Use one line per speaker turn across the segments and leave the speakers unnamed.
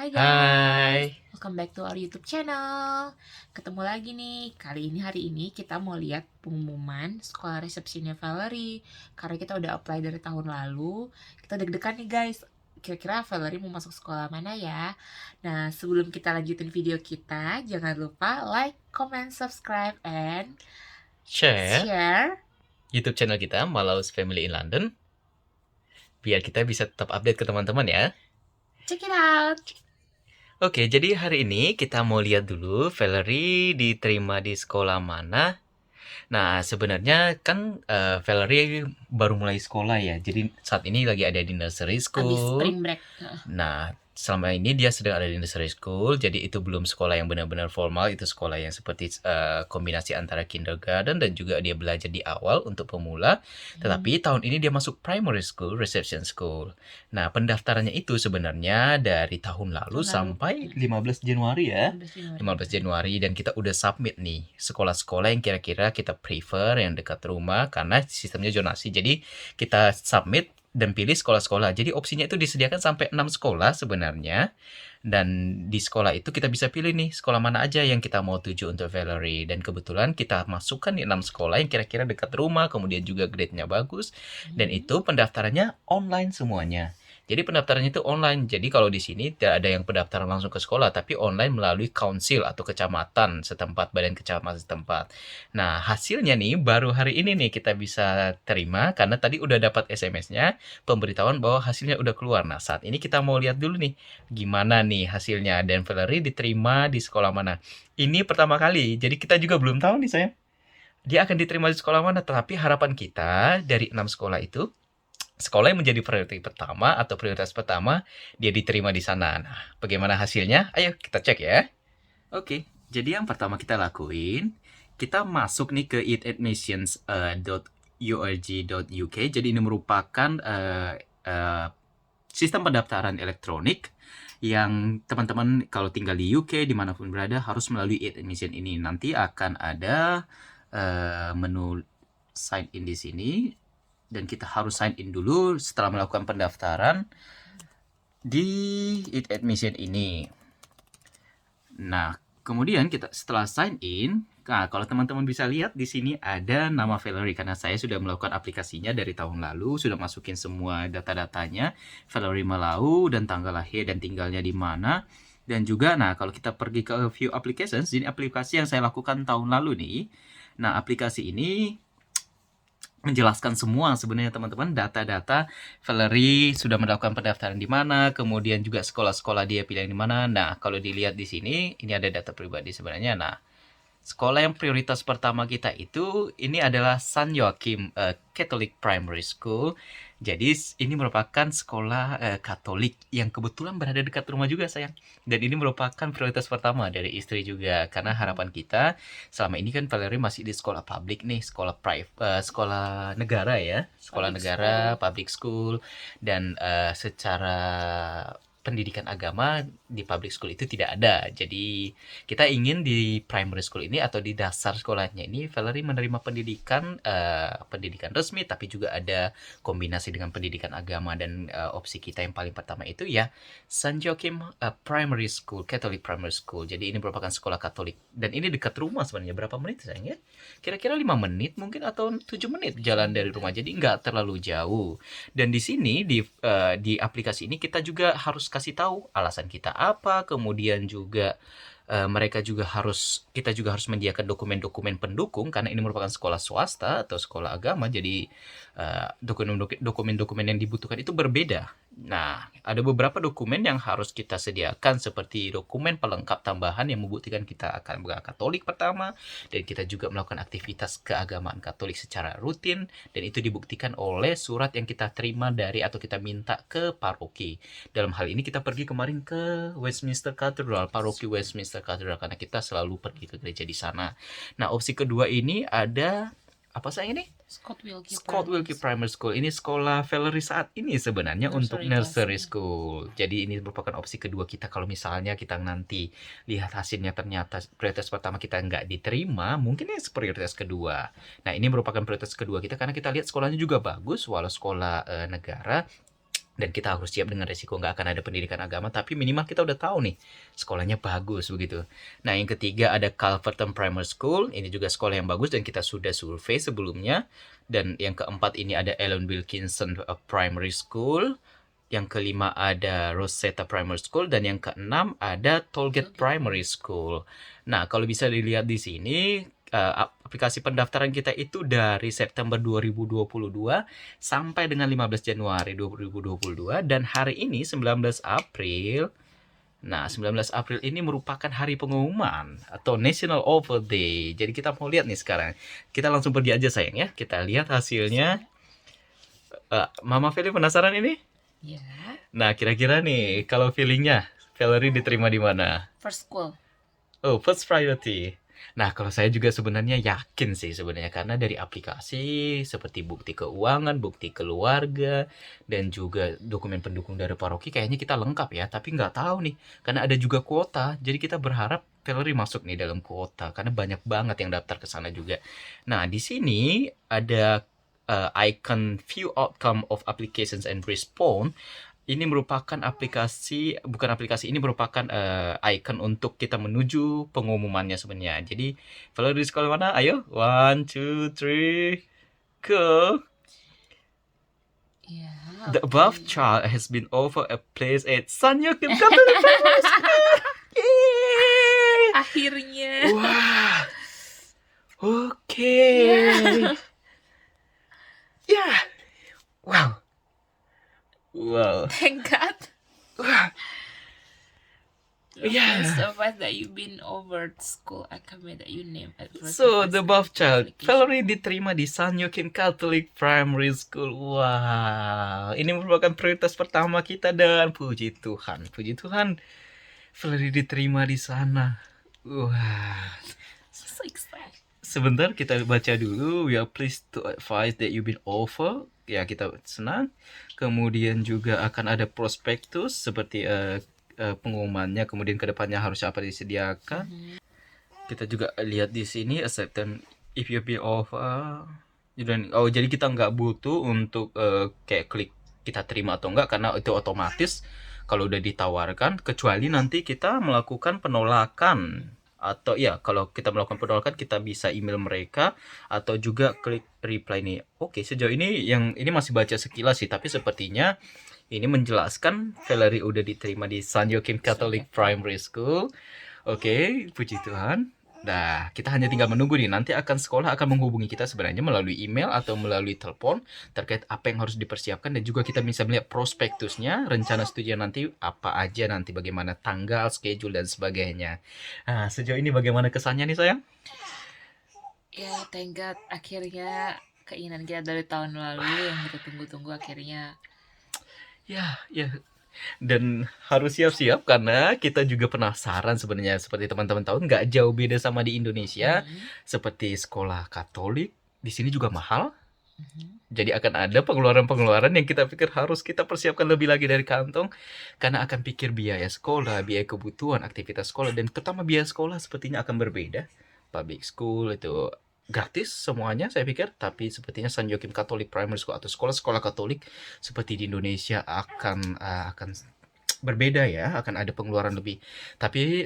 Hai guys,
Hai.
welcome back to our YouTube channel. Ketemu lagi nih. Hari ini kita mau lihat pengumuman sekolah resepsinya Valerie. Karena kita udah apply dari tahun lalu, kita deg-degan nih guys. Kira-kira Valerie mau masuk sekolah mana ya? Nah, sebelum kita lanjutin video kita, jangan lupa like, comment, subscribe, and
Share
share.
YouTube channel kita, Malaus Family in London, biar kita bisa tetap update ke teman-teman ya.
Check it out.
Oke, jadi hari ini kita mau lihat dulu Valerie diterima di sekolah mana. Nah, sebenarnya kan Valerie baru mulai sekolah ya. Jadi saat ini lagi ada di nursery
Abis
school.
spring break.
Nah, selama ini dia sedang ada di nursery school, jadi itu belum sekolah yang benar-benar formal, itu sekolah yang seperti kombinasi antara kindergarten dan juga dia belajar di awal untuk pemula. Tetapi tahun ini dia masuk primary school, reception school. Nah, pendaftarannya itu sebenarnya dari tahun lalu sampai 15 Januari ya. 15 Januari dan kita udah submit nih sekolah-sekolah yang kira-kira kita prefer yang dekat rumah karena sistemnya zonasi. Jadi kita submit dan pilih sekolah-sekolah. Jadi opsinya itu disediakan sampai 6 sekolah sebenarnya. Dan di sekolah itu kita bisa pilih nih sekolah mana aja yang kita mau tuju untuk Valerie. Dan kebetulan kita masukkan di 6 sekolah yang kira-kira dekat rumah, kemudian juga grade-nya bagus. Dan itu pendaftarannya online semuanya. Jadi pendaftarannya itu online. Jadi kalau di sini tidak ada yang pendaftaran langsung ke sekolah, tapi online melalui council atau kecamatan setempat, badan kecamatan setempat. Nah, hasilnya nih baru hari ini nih kita bisa terima karena tadi udah dapat SMS-nya pemberitahuan bahwa hasilnya udah keluar. Nah, saat ini kita mau lihat dulu nih gimana nih hasilnya dan Valerie diterima di sekolah mana. Ini pertama kali, jadi kita juga belum tahu nih sayang. Dia akan diterima di sekolah mana, tetapi harapan kita dari 6 sekolah itu sekolah yang menjadi prioritas pertama dia diterima di sana. Nah, bagaimana hasilnya? Ayo kita cek ya. Oke, jadi yang pertama kita lakuin, kita masuk nih ke itadmissions.org.uk. Jadi ini merupakan sistem pendaftaran elektronik yang teman-teman kalau tinggal di UK dimanapun berada harus melalui itadmission ini. Nanti akan ada menu sign in di sini dan kita harus sign in dulu setelah melakukan pendaftaran di itadmission ini. Nah, kemudian kita setelah sign in, nah kalau teman-teman bisa lihat di sini ada nama Valerie karena saya sudah melakukan aplikasinya dari tahun lalu, sudah masukin semua data-datanya, Valerie Malau dan tanggal lahir dan tinggalnya di mana. Dan juga nah kalau kita pergi ke view applications, ini aplikasi yang saya lakukan tahun lalu nih. Nah, aplikasi ini menjelaskan semua sebenarnya teman-teman data-data Valerie sudah melakukan pendaftaran di mana, kemudian juga sekolah-sekolah dia pilih di mana. Nah, kalau dilihat di sini ini ada data pribadi sebenarnya. Nah, sekolah yang prioritas pertama kita itu ini adalah San Joachim Catholic Primary School. Jadi ini merupakan sekolah Katolik yang kebetulan berada dekat rumah juga sayang. Dan ini merupakan prioritas pertama dari istri juga karena harapan kita selama ini kan Valerie masih di sekolah publik nih, sekolah negara ya, sekolah negara, public school dan secara pendidikan agama di public school itu tidak ada. Jadi kita ingin di primary school ini atau di dasar sekolahnya ini Valerie menerima pendidikan resmi tapi juga ada kombinasi dengan pendidikan agama dan opsi kita yang paling pertama itu ya San Joachim Primary School, Catholic Primary School. Jadi ini merupakan sekolah Katolik dan ini dekat rumah sebenarnya. Berapa menit sayang ya? Kira-kira 5 menit mungkin atau 7 menit jalan dari rumah. Jadi nggak terlalu jauh. Dan di sini di aplikasi ini kita juga harus kasih tahu alasan kita apa, kemudian juga kita juga harus menyediakan dokumen-dokumen pendukung karena ini merupakan sekolah swasta atau sekolah agama. Jadi dokumen-dokumen yang dibutuhkan itu berbeda. Nah, ada beberapa dokumen yang harus kita sediakan seperti dokumen pelengkap tambahan yang membuktikan kita akan beragama Katolik pertama dan kita juga melakukan aktivitas keagamaan Katolik secara rutin dan itu dibuktikan oleh surat yang kita terima dari atau kita minta ke paroki. Dalam hal ini kita pergi kemarin ke Westminster Cathedral, paroki Westminster Cathedral karena kita selalu pergi ke gereja di sana. Nah, opsi kedua ini ada apa sayang ini?
Scott
Wilkie Primary School. Ini sekolah Valerie saat ini sebenarnya untuk nursery school. Jadi ini merupakan opsi kedua kita kalau misalnya kita nanti lihat hasilnya ternyata prioritas pertama kita nggak diterima, mungkin ini prioritas kedua. Nah, ini merupakan prioritas kedua kita karena kita lihat sekolahnya juga bagus, walau sekolah negara. dan kita harus siap dengan resiko nggak akan ada pendidikan agama, tapi minimal kita udah tahu nih sekolahnya bagus begitu. Nah, yang ketiga ada Calverton Primary School, ini juga sekolah yang bagus dan kita sudah survei sebelumnya. Dan yang keempat ini ada Ellen Wilkinson Primary School, yang kelima ada Rosetta Primary School, dan yang keenam ada Tollgate Primary School. Nah, kalau bisa dilihat di sini, aplikasi pendaftaran kita itu dari September 2022 sampai dengan 15 Januari 2022, dan hari ini 19 April. Nah, 19 April ini merupakan hari pengumuman atau National Offer Day. Jadi kita mau lihat nih sekarang. Kita langsung pergi aja sayang ya. Kita lihat hasilnya. Mama Feli penasaran ini?
Ya.
Nah, kira-kira nih kalau feelingnya Valerie diterima di mana?
First school.
Oh, first priority. Nah, kalau saya juga sebenarnya yakin sih sebenarnya, karena dari aplikasi seperti bukti keuangan, bukti keluarga, dan juga dokumen pendukung dari paroki kayaknya kita lengkap ya. Tapi nggak tahu nih, karena ada juga kuota. Jadi kita berharap Valerie masuk nih dalam kuota, karena banyak banget yang daftar ke sana juga. Nah, di sini ada icon View Outcome of Applications and Response. Ini merupakan ini merupakan icon untuk kita menuju pengumumannya sebenarnya. Jadi, Valerie di sekolah mana? Ayo, 1, 2, 3, go!
Ya.
The above child has been offered a place at San Joachim Catholic Primary School. Yeay!
Akhirnya.
Wah, oke. Ya, wow. Wow.
Thank God.
Wah. Yeah.
So fast that you've been over school academy that you name at first.
So, the above child, Valerie diterima di San Joachim Catholic Primary School. Wow, ini merupakan prioritas pertama kita dan puji Tuhan, Valerie diterima di sana. Wah.
So excited.
Sebentar kita baca dulu. We are pleased to advise that you've been offered. Ya, kita senang. Kemudian juga akan ada prospektus seperti pengumumannya, kemudian kedepannya harus apa disediakan. Kita juga lihat di sini acceptance if you be offer. Jadi kita nggak butuh untuk kayak klik kita terima atau enggak, karena itu otomatis kalau udah ditawarkan, kecuali nanti kita melakukan penolakan. Atau ya, kalau kita melakukan penolakan kita bisa email mereka atau juga klik reply nih. Oke, sejauh ini ini masih baca sekilas sih, tapi sepertinya ini menjelaskan Valerie udah diterima di San Joachim Catholic Primary School. Oke, puji Tuhan. Nah, kita hanya tinggal menunggu nih. Nanti sekolah akan menghubungi kita sebenarnya melalui email atau melalui telepon terkait apa yang harus dipersiapkan, dan juga kita bisa melihat prospektusnya, rencana studinya nanti apa aja, nanti bagaimana tanggal, schedule, dan sebagainya. Nah, sejauh ini bagaimana kesannya nih sayang?
Ya, thank God. Akhirnya keinginan kita dari tahun lalu yang kita tunggu-tunggu akhirnya.
Ya. Dan harus siap-siap karena kita juga penasaran sebenarnya. Seperti teman-teman tahu, nggak jauh beda sama di Indonesia. Seperti sekolah Katolik, di sini juga mahal. Jadi akan ada pengeluaran-pengeluaran yang kita pikir harus kita persiapkan lebih lagi dari kantong, karena akan pikir biaya sekolah, biaya kebutuhan, aktivitas sekolah, dan terutama biaya sekolah sepertinya akan berbeda. Public school itu gratis semuanya saya pikir, tapi sepertinya San Joachim Catholic Primary School atau sekolah-sekolah Katolik seperti di Indonesia akan berbeda ya, akan ada pengeluaran lebih. Tapi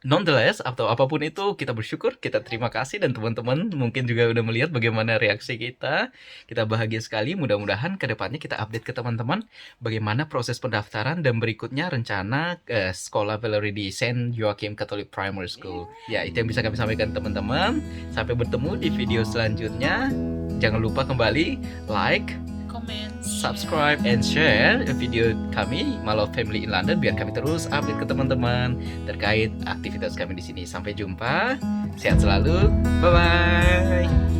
nonetheless, atau apapun itu, kita bersyukur, kita terima kasih, dan teman-teman mungkin juga udah melihat bagaimana reaksi kita. Kita bahagia sekali, mudah-mudahan kedepannya kita update ke teman-teman bagaimana proses pendaftaran dan berikutnya rencana sekolah Valerie di San Joachim Catholic Primary School. Ya, itu yang bisa kami sampaikan teman-teman. Sampai bertemu di video selanjutnya. Jangan lupa kembali like,
Comment,
subscribe, and share video kami Malo Family in London, biar kami terus update ke teman-teman terkait aktivitas kami di sini. Sampai jumpa, sehat selalu, bye bye.